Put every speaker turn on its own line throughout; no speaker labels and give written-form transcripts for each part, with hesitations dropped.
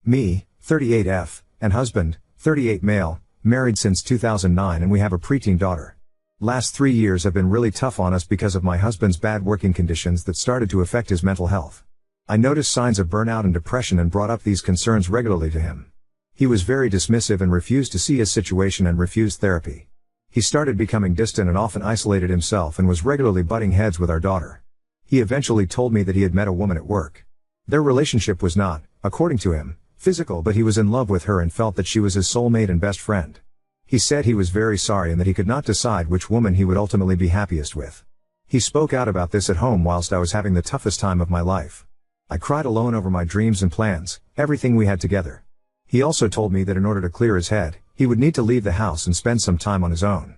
Me, 38F, and husband, 38 male, married since 2009 and we have a preteen daughter. Last 3 years have been really tough on us because of my husband's bad working conditions that started to affect his mental health. I noticed signs of burnout and depression and brought up these concerns regularly to him. He was very dismissive and refused to see his situation and refused therapy. He started becoming distant and often isolated himself and was regularly butting heads with our daughter. He eventually told me that he had met a woman at work. Their relationship was not, according to him, physical, but he was in love with her and felt that she was his soulmate and best friend. He said he was very sorry and that he could not decide which woman he would ultimately be happiest with. He spoke out about this at home whilst I was having the toughest time of my life. I cried alone over my dreams and plans, everything we had together. He also told me that in order to clear his head, he would need to leave the house and spend some time on his own.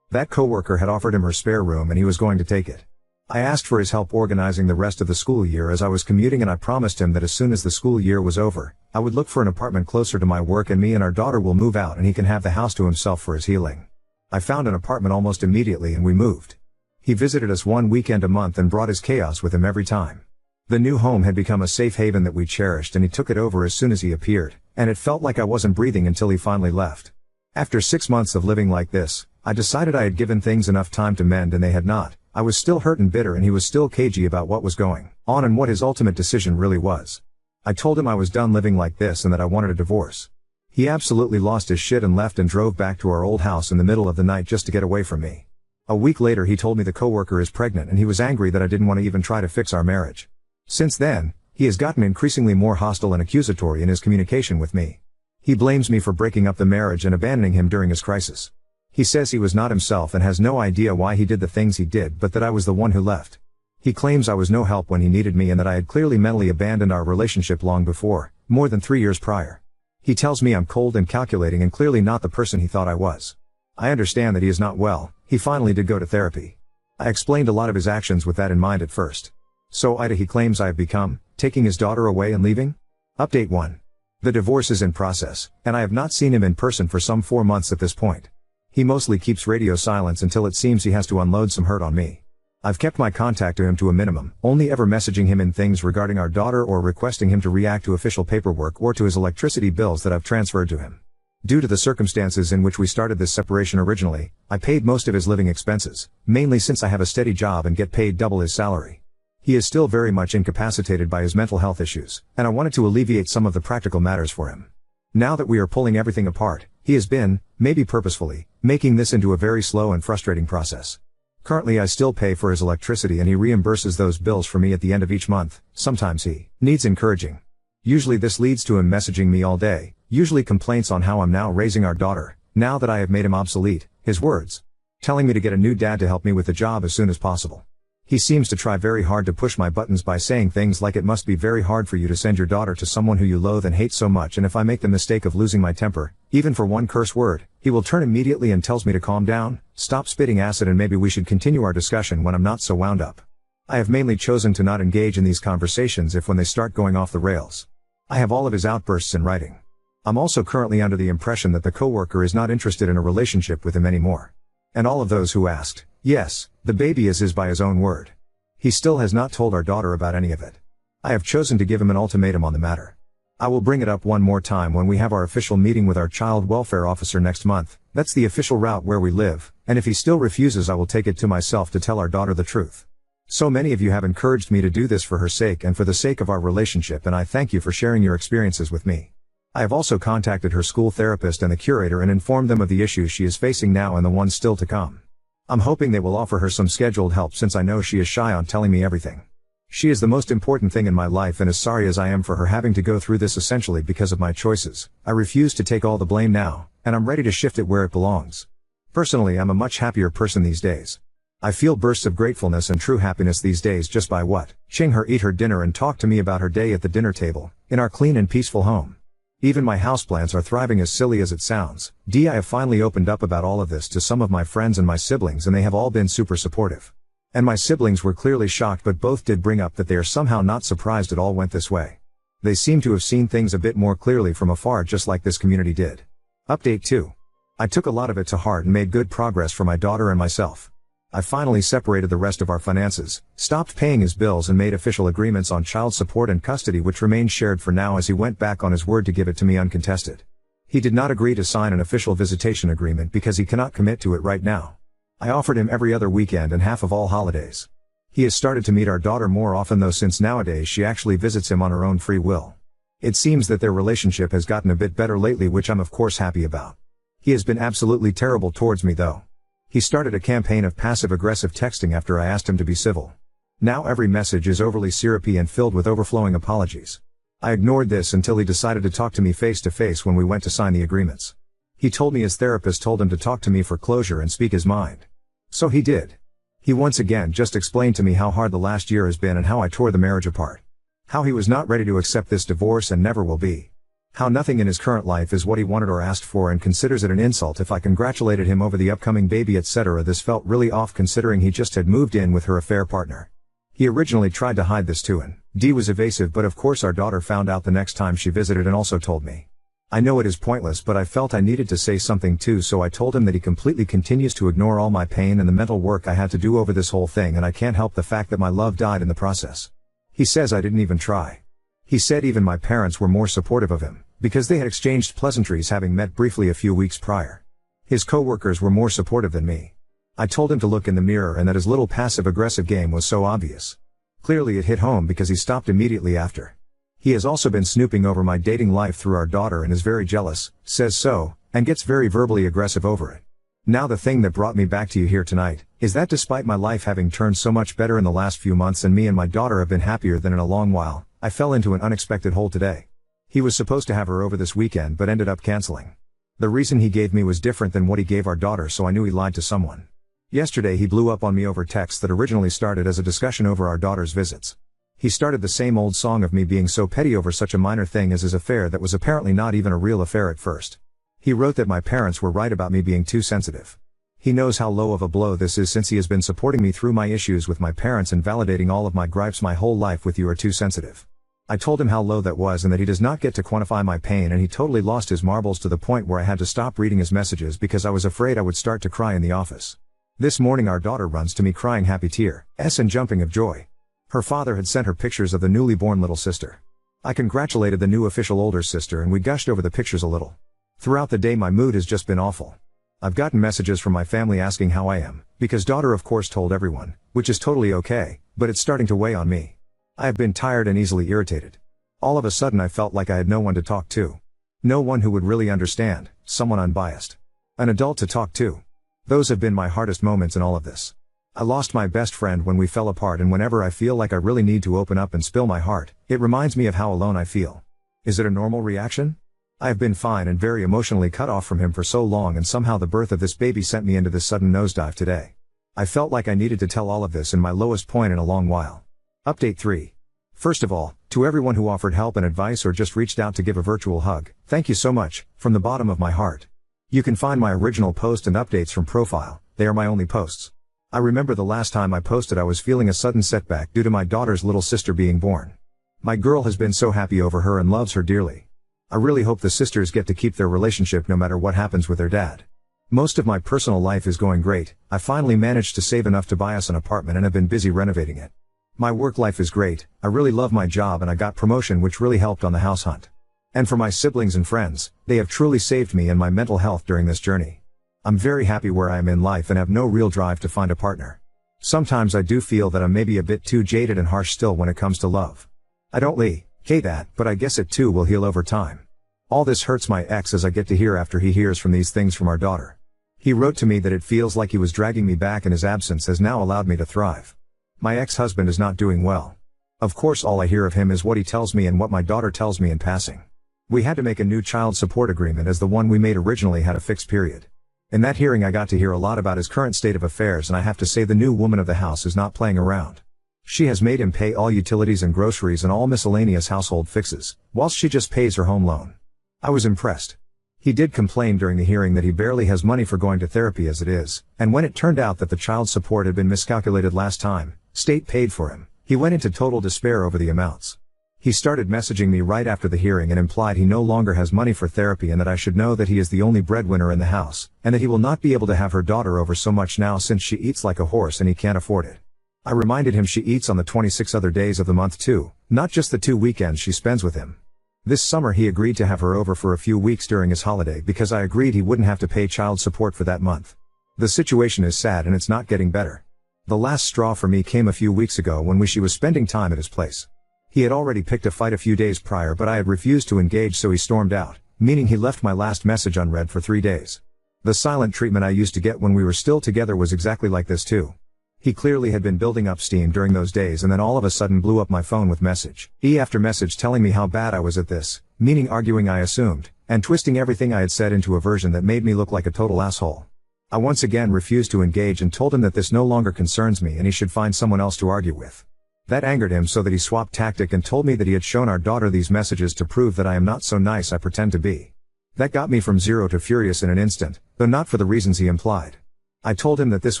That coworker had offered him her spare room and he was going to take it. I asked for his help organizing the rest of the school year as I was commuting, and I promised him that as soon as the school year was over, I would look for an apartment closer to my work and me and our daughter will move out and he can have the house to himself for his healing. I found an apartment almost immediately and we moved. He visited us one weekend a month and brought his chaos with him every time. The new home had become a safe haven that we cherished and he took it over as soon as he appeared, and it felt like I wasn't breathing until he finally left. After 6 months of living like this, I decided I had given things enough time to mend and they had not. I was still hurt and bitter and he was still cagey about what was going on and what his ultimate decision really was. I told him I was done living like this and that I wanted a divorce. He absolutely lost his shit and left and drove back to our old house in the middle of the night just to get away from me. A week later he told me the coworker is pregnant and he was angry that I didn't want to even try to fix our marriage. Since then, he has gotten increasingly more hostile and accusatory in his communication with me. He blames me for breaking up the marriage and abandoning him during his crisis. He says he was not himself and has no idea why he did the things he did, but that I was the one who left. He claims I was no help when he needed me and that I had clearly mentally abandoned our relationship long before, more than 3 years prior. He tells me I'm cold and calculating and clearly not the person he thought I was. I understand that he is not well. He finally did go to therapy. I explained a lot of his actions with that in mind at first. So he claims I have become, taking his daughter away and leaving? Update 1. The divorce is in process, and I have not seen him in person for some 4 months at this point. He mostly keeps radio silence until it seems he has to unload some hurt on me. I've kept my contact to him to a minimum, only ever messaging him in things regarding our daughter or requesting him to react to official paperwork or to his electricity bills that I've transferred to him. Due to the circumstances in which we started this separation originally, I paid most of his living expenses, mainly since I have a steady job and get paid double his salary. He is still very much incapacitated by his mental health issues, and I wanted to alleviate some of the practical matters for him. Now that we are pulling everything apart, he has been, maybe purposefully, making this into a very slow and frustrating process. Currently I still pay for his electricity and he reimburses those bills for me at the end of each month. Sometimes he needs encouraging. Usually this leads to him messaging me all day, usually complaints on how I'm now raising our daughter, now that I have made him obsolete, his words. Telling me to get a new dad to help me with the job as soon as possible. He seems to try very hard to push my buttons by saying things like it must be very hard for you to send your daughter to someone who you loathe and hate so much, and if I make the mistake of losing my temper, even for one curse word, he will turn immediately and tells me to calm down, stop spitting acid, and maybe we should continue our discussion when I'm not so wound up. I have mainly chosen to not engage in these conversations if when they start going off the rails. I have all of his outbursts in writing. I'm also currently under the impression that the coworker is not interested in a relationship with him anymore. And all of those who asked, yes, the baby is his by his own word. He still has not told our daughter about any of it. I have chosen to give him an ultimatum on the matter. I will bring it up one more time when we have our official meeting with our child welfare officer next month. That's the official route where we live, and if he still refuses I will take it to myself to tell our daughter the truth. So many of you have encouraged me to do this for her sake and for the sake of our relationship, and I thank you for sharing your experiences with me. I have also contacted her school therapist and the curator and informed them of the issues she is facing now and the ones still to come. I'm hoping they will offer her some scheduled help since I know she is shy on telling me everything. She is the most important thing in my life, and as sorry as I am for her having to go through this essentially because of my choices, I refuse to take all the blame now, and I'm ready to shift it where it belongs. Personally, I'm a much happier person these days. I feel bursts of gratefulness and true happiness these days just by watching her eat her dinner and talk to me about her day at the dinner table, in our clean and peaceful home. Even my houseplants are thriving, as silly as it sounds. I have finally opened up about all of this to some of my friends and my siblings, and they have all been super supportive. And my siblings were clearly shocked, but both did bring up that they are somehow not surprised it all went this way. They seem to have seen things a bit more clearly from afar, just like this community did. Update 2. I took a lot of it to heart and made good progress for my daughter and myself. I finally separated the rest of our finances, stopped paying his bills and made official agreements on child support and custody, which remained shared for now as he went back on his word to give it to me uncontested. He did not agree to sign an official visitation agreement because he cannot commit to it right now. I offered him every other weekend and half of all holidays. He has started to meet our daughter more often though, since nowadays she actually visits him on her own free will. It seems that their relationship has gotten a bit better lately, which I'm of course happy about. He has been absolutely terrible towards me though. He started a campaign of passive-aggressive texting after I asked him to be civil. Now every message is overly syrupy and filled with overflowing apologies. I ignored this until he decided to talk to me face to face when we went to sign the agreements. He told me his therapist told him to talk to me for closure and speak his mind. So he did. He once again just explained to me how hard the last year has been and how I tore the marriage apart. How he was not ready to accept this divorce and never will be. How nothing in his current life is what he wanted or asked for and considers it an insult if I congratulated him over the upcoming baby, etc. This felt really off considering he just had moved in with her affair partner. He originally tried to hide this too and D was evasive, but of course our daughter found out the next time she visited and also told me. I know it is pointless, but I felt I needed to say something too, so I told him that he completely continues to ignore all my pain and the mental work I had to do over this whole thing, and I can't help the fact that my love died in the process. He says I didn't even try. He said even my parents were more supportive of him, because they had exchanged pleasantries having met briefly a few weeks prior. His coworkers were more supportive than me. I told him to look in the mirror and that his little passive-aggressive game was so obvious. Clearly it hit home because he stopped immediately after. He has also been snooping over my dating life through our daughter and is very jealous, says so, and gets very verbally aggressive over it. Now the thing that brought me back to you here tonight, is that despite my life having turned so much better in the last few months and me and my daughter have been happier than in a long while, I fell into an unexpected hole today. He was supposed to have her over this weekend but ended up canceling. The reason he gave me was different than what he gave our daughter, so I knew he lied to someone. Yesterday he blew up on me over text that originally started as a discussion over our daughter's visits. He started the same old song of me being so petty over such a minor thing as his affair that was apparently not even a real affair at first. He wrote that my parents were right about me being too sensitive. He knows how low of a blow this is since he has been supporting me through my issues with my parents and validating all of my gripes my whole life with "you are too sensitive." I told him how low that was and that he does not get to quantify my pain, and he totally lost his marbles to the point where I had to stop reading his messages because I was afraid I would start to cry in the office. This morning our daughter runs to me crying happy tears and jumping of joy. Her father had sent her pictures of the newly born little sister. I congratulated the new official older sister and we gushed over the pictures a little. Throughout the day my mood has just been awful. I've gotten messages from my family asking how I am, because daughter of course told everyone, which is totally okay, but it's starting to weigh on me. I have been tired and easily irritated. All of a sudden I felt like I had no one to talk to. No one who would really understand, someone unbiased. An adult to talk to. Those have been my hardest moments in all of this. I lost my best friend when we fell apart, and whenever I feel like I really need to open up and spill my heart, it reminds me of how alone I feel. Is it a normal reaction? I have been fine and very emotionally cut off from him for so long, and somehow the birth of this baby sent me into this sudden nosedive today. I felt like I needed to tell all of this in my lowest point in a long while. Update 3. First of all, to everyone who offered help and advice or just reached out to give a virtual hug, thank you so much, from the bottom of my heart. You can find my original post and updates from profile, they are my only posts. I remember the last time I posted I was feeling a sudden setback due to my daughter's little sister being born. My girl has been so happy over her and loves her dearly. I really hope the sisters get to keep their relationship no matter what happens with their dad. Most of my personal life is going great. I finally managed to save enough to buy us an apartment and have been busy renovating it. My work life is great, I really love my job and I got promotion, which really helped on the house hunt. And for my siblings and friends, they have truly saved me and my mental health during this journey. I'm very happy where I am in life and have no real drive to find a partner. Sometimes I do feel that I'm maybe a bit too jaded and harsh still when it comes to love. I don't hate that, but I guess it too will heal over time. All this hurts my ex as I get to hear after he hears from these things from our daughter. He wrote to me that it feels like he was dragging me back and his absence has now allowed me to thrive. My ex-husband is not doing well. Of course all I hear of him is what he tells me and what my daughter tells me in passing. We had to make a new child support agreement as the one we made originally had a fixed period. In that hearing I got to hear a lot about his current state of affairs, and I have to say the new woman of the house is not playing around. She has made him pay all utilities and groceries and all miscellaneous household fixes, whilst she just pays her home loan. I was impressed. He did complain during the hearing that he barely has money for going to therapy as it is, and when it turned out that the child support had been miscalculated last time, state paid for him, he went into total despair over the amounts. He started messaging me right after the hearing and implied he no longer has money for therapy and that I should know that he is the only breadwinner in the house, and that he will not be able to have her daughter over so much now since she eats like a horse and he can't afford it. I reminded him she eats on the 26 other days of the month too, not just the 2 weekends she spends with him. This summer he agreed to have her over for a few weeks during his holiday because I agreed he wouldn't have to pay child support for that month. The situation is sad and it's not getting better. The last straw for me came a few weeks ago when she was spending time at his place. He had already picked a fight a few days prior, but I had refused to engage, so he stormed out, meaning he left my last message unread for 3 days. The silent treatment I used to get when we were still together was exactly like this too. He clearly had been building up steam during those days and then all of a sudden blew up my phone with message after message telling me how bad I was at this, meaning arguing I assumed, and twisting everything I had said into a version that made me look like a total asshole. I once again refused to engage and told him that this no longer concerns me and he should find someone else to argue with. That angered him so that he swapped tactic and told me that he had shown our daughter these messages to prove that I am not so nice I pretend to be. That got me from zero to furious in an instant, though not for the reasons he implied. I told him that this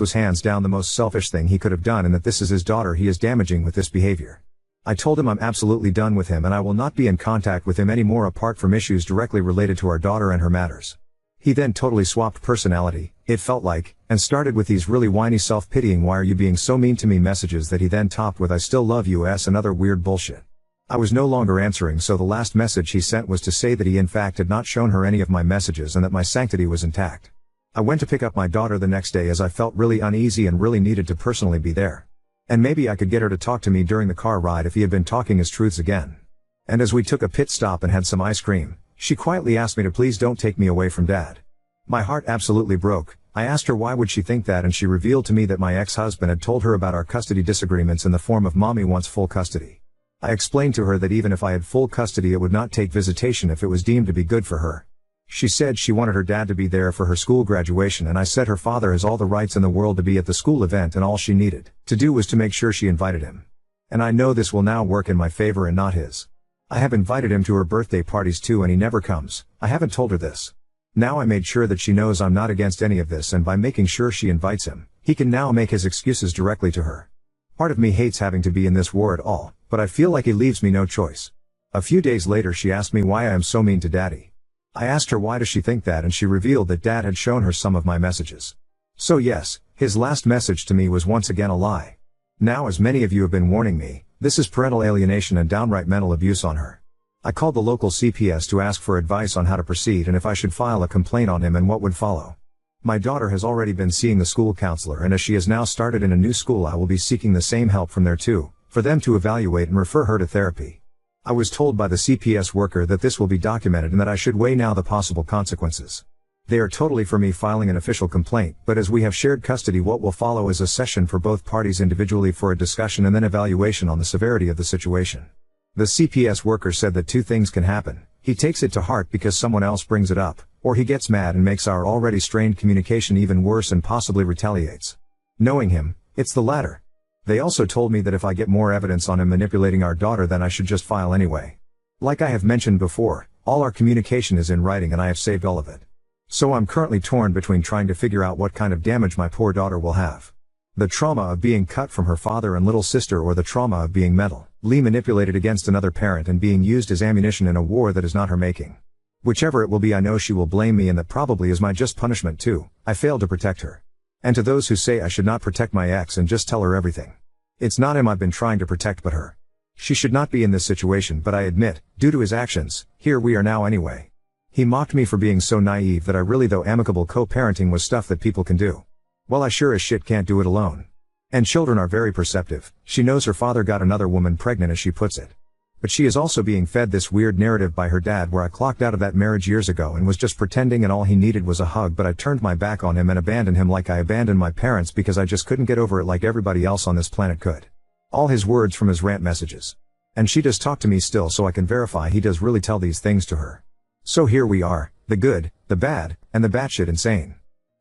was hands down the most selfish thing he could have done and that this is his daughter he is damaging with this behavior. I told him I'm absolutely done with him and I will not be in contact with him anymore apart from issues directly related to our daughter and her matters. He then totally swapped personality, it felt like, and started with these really whiny self-pitying "why are you being so mean to me" messages that he then topped with "I still love you" and other weird bullshit. I was no longer answering, so the last message he sent was to say that he in fact had not shown her any of my messages and that my sanctity was intact. I went to pick up my daughter the next day as I felt really uneasy and really needed to personally be there. And maybe I could get her to talk to me during the car ride if he had been talking his truths again. And as we took a pit stop and had some ice cream, she quietly asked me to please don't take me away from Dad. My heart absolutely broke. I asked her why would she think that, and she revealed to me that my ex-husband had told her about our custody disagreements in the form of Mommy wants full custody. I explained to her that even if I had full custody it would not take visitation if it was deemed to be good for her. She said she wanted her dad to be there for her school graduation, and I said her father has all the rights in the world to be at the school event and all she needed to do was to make sure she invited him. And I know this will now work in my favor and not his. I have invited him to her birthday parties too and he never comes. I haven't told her this. Now I made sure that she knows I'm not against any of this, and by making sure she invites him, he can now make his excuses directly to her. Part of me hates having to be in this war at all, but I feel like he leaves me no choice. A few days later she asked me why I am so mean to Daddy. I asked her why does she think that, and she revealed that Dad had shown her some of my messages. So yes, his last message to me was once again a lie. Now, as many of you have been warning me, this is parental alienation and downright mental abuse on her. I called the local CPS to ask for advice on how to proceed and if I should file a complaint on him and what would follow. My daughter has already been seeing the school counselor, and as she has now started in a new school I will be seeking the same help from there too, for them to evaluate and refer her to therapy. I was told by the CPS worker that this will be documented and that I should weigh now the possible consequences. They are totally for me filing an official complaint, but as we have shared custody, what will follow is a session for both parties individually for a discussion and then evaluation on the severity of the situation. The CPS worker said that 2 things can happen: he takes it to heart because someone else brings it up, or he gets mad and makes our already strained communication even worse and possibly retaliates. Knowing him, it's the latter. They also told me that if I get more evidence on him manipulating our daughter, then I should just file anyway. Like I have mentioned before, all our communication is in writing and I have saved all of it. So I'm currently torn between trying to figure out what kind of damage my poor daughter will have. The trauma of being cut from her father and little sister, or the trauma of being mentally manipulated against another parent and being used as ammunition in a war that is not her making. Whichever it will be, I know she will blame me, and that probably is my just punishment too. I failed to protect her. And to those who say I should not protect my ex and just tell her everything, it's not him I've been trying to protect but her. She should not be in this situation, but I admit, due to his actions, here we are now anyway. He mocked me for being so naive that I really thought amicable co-parenting was stuff that people can do. Well, I sure as shit can't do it alone. And children are very perceptive. She knows her father got another woman pregnant, as she puts it. But she is also being fed this weird narrative by her dad where I clocked out of that marriage years ago and was just pretending and all he needed was a hug, but I turned my back on him and abandoned him like I abandoned my parents because I just couldn't get over it like everybody else on this planet could. All his words from his rant messages. And she does talk to me still, so I can verify he does really tell these things to her. So here we are, the good, the bad, and the batshit insane.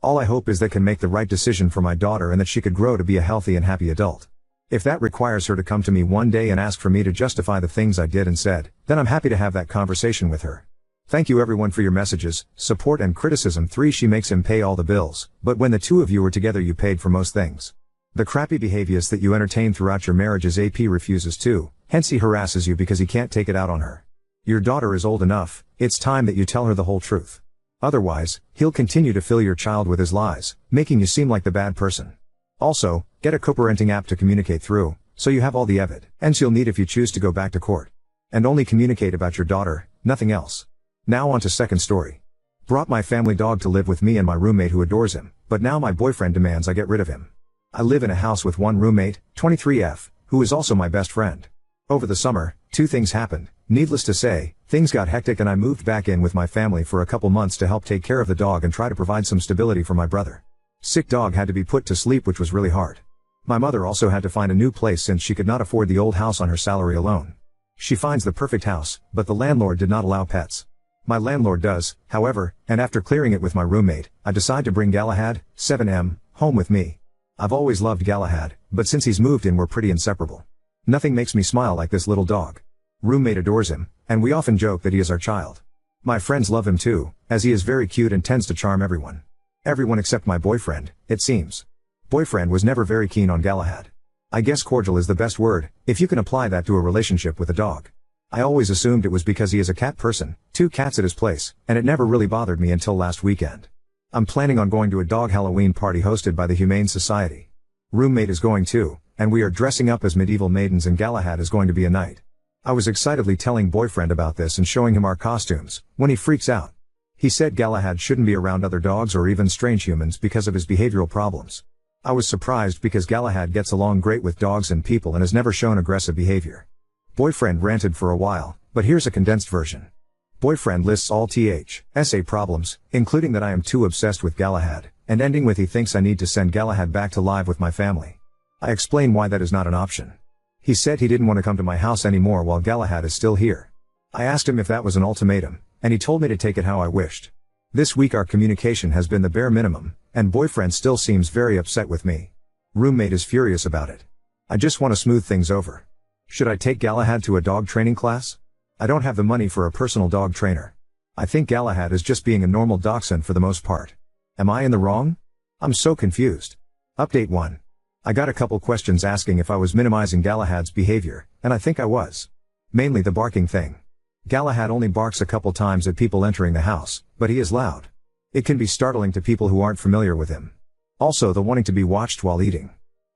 All I hope is that can make the right decision for my daughter and that she could grow to be a healthy and happy adult. If that requires her to come to me one day and ask for me to justify the things I did and said, then I'm happy to have that conversation with her. Thank you everyone for your messages, support and criticism. 3. She makes him pay all the bills, but when the 2 of you were together you paid for most things. The crappy behaviors that you entertain throughout your marriages AP refuses to, Hence he harasses you because he can't take it out on her. Your daughter is old enough, it's time that you tell her the whole truth. Otherwise, he'll continue to fill your child with his lies, making you seem like the bad person. Also, get a co-parenting app to communicate through, so you have all the evidence you'll need if you choose to go back to court. And only communicate about your daughter, nothing else. Now on to second story. Brought my family dog to live with me and my roommate who adores him, but now my boyfriend demands I get rid of him. I live in a house with one roommate, 23F, who is also my best friend. Over the summer, two things happened. Needless to say, things got hectic and I moved back in with my family for a couple months to help take care of the dog and try to provide some stability for my brother. Sick dog had to be put to sleep, which was really hard. My mother also had to find a new place since she could not afford the old house on her salary alone. She finds the perfect house, but the landlord did not allow pets. My landlord does, however, and after clearing it with my roommate, I decide to bring Galahad, 7M, home with me. I've always loved Galahad, but since he's moved in we're pretty inseparable. Nothing makes me smile like this little dog. Roommate adores him, and we often joke that he is our child. My friends love him too, as he is very cute and tends to charm everyone. Everyone except my boyfriend, it seems. Boyfriend was never very keen on Galahad. I guess cordial is the best word, if you can apply that to a relationship with a dog. I always assumed it was because he is a cat person, 2 cats at his place, and it never really bothered me until last weekend. I'm planning on going to a dog Halloween party hosted by the Humane Society. Roommate is going too, and we are dressing up as medieval maidens and Galahad is going to be a knight. I was excitedly telling boyfriend about this and showing him our costumes, when he freaks out. He said Galahad shouldn't be around other dogs or even strange humans because of his behavioral problems. I was surprised because Galahad gets along great with dogs and people and has never shown aggressive behavior. Boyfriend ranted for a while, but here's a condensed version. Boyfriend lists all THSA problems, including that I am too obsessed with Galahad, and ending with he thinks I need to send Galahad back to live with my family. I explain why that is not an option. He said he didn't want to come to my house anymore while Galahad is still here. I asked him if that was an ultimatum, and he told me to take it how I wished. This week our communication has been the bare minimum, and boyfriend still seems very upset with me. Roommate is furious about it. I just want to smooth things over. Should I take Galahad to a dog training class? I don't have the money for a personal dog trainer. I think Galahad is just being a normal dachshund for the most part. Am I in the wrong? I'm so confused. Update 1. I got a couple questions asking if I was minimizing Galahad's behavior, and I think I was. Mainly the barking thing. Galahad only barks a couple times at people entering the house, but he is loud. It can be startling to people who aren't familiar with him. Also the wanting to be watched while eating.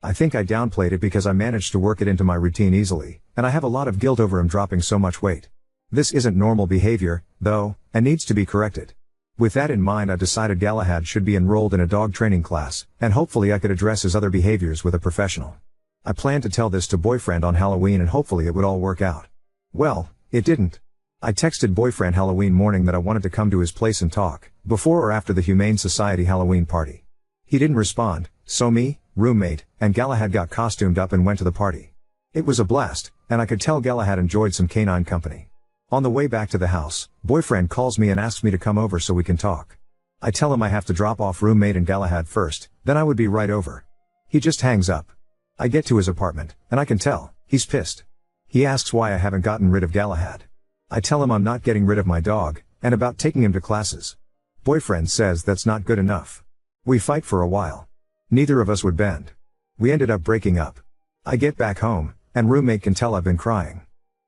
I think I downplayed it because I managed to work it into my routine easily, and I have a lot of guilt over him dropping so much weight. This isn't normal behavior, though, and needs to be corrected. With that in mind I decided Galahad should be enrolled in a dog training class, and hopefully I could address his other behaviors with a professional. I planned to tell this to boyfriend on Halloween and hopefully it would all work out. Well, it didn't. I texted boyfriend Halloween morning that I wanted to come to his place and talk, before or after the Humane Society Halloween party. He didn't respond, so me, roommate, and Galahad got costumed up and went to the party. It was a blast, and I could tell Galahad enjoyed some canine company. On the way back to the house, boyfriend calls me and asks me to come over so we can talk. I tell him I have to drop off roommate and Galahad first, then I would be right over. He just hangs up. I get to his apartment, and I can tell, he's pissed. He asks why I haven't gotten rid of Galahad. I tell him I'm not getting rid of my dog, and about taking him to classes. Boyfriend says that's not good enough. We fight for a while. Neither of us would bend. We ended up breaking up. I get back home, and roommate can tell I've been crying.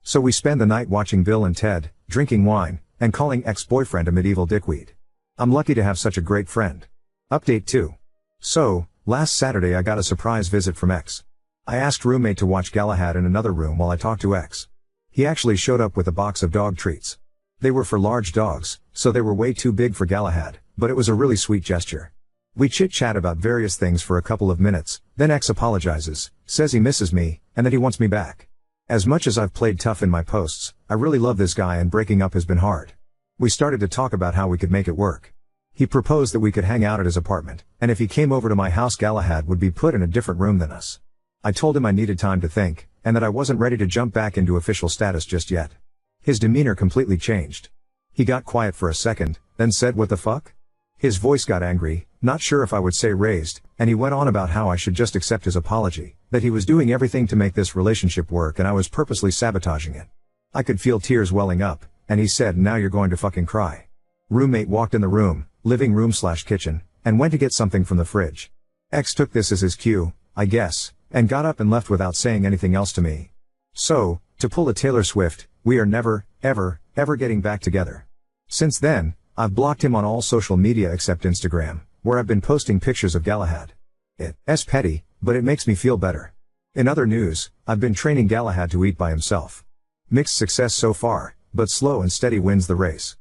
So we spend the night watching Bill and Ted, drinking wine, and calling ex-boyfriend a medieval dickweed. I'm lucky to have such a great friend. Update 2. So, last Saturday I got a surprise visit from ex. I asked roommate to watch Galahad in another room while I talked to ex. He actually showed up with a box of dog treats. They were for large dogs, so they were way too big for Galahad, but it was a really sweet gesture. We chit-chat about various things for a couple of minutes, then ex apologizes, says he misses me, and that he wants me back. As much as I've played tough in my posts, I really love this guy and breaking up has been hard. We started to talk about how we could make it work. He proposed that we could hang out at his apartment, and if he came over to my house Galahad would be put in a different room than us. I told him I needed time to think, and that I wasn't ready to jump back into official status just yet. His demeanor completely changed. He got quiet for a second, then said what the fuck? His voice got angry, not sure if I would say raised, and he went on about how I should just accept his apology, that he was doing everything to make this relationship work and I was purposely sabotaging it. I could feel tears welling up, and he said now you're going to fucking cry. Roommate walked in the room, living room/kitchen, and went to get something from the fridge. Ex took this as his cue, I guess, and got up and left without saying anything else to me. So, To pull a Taylor Swift, we are never, ever getting back together. Since then, I've blocked him on all social media except Instagram, where I've been posting pictures of Galahad. It's petty, but it makes me feel better. In other news, I've been training Galahad to eat by himself. Mixed success so far, but slow and steady wins the race.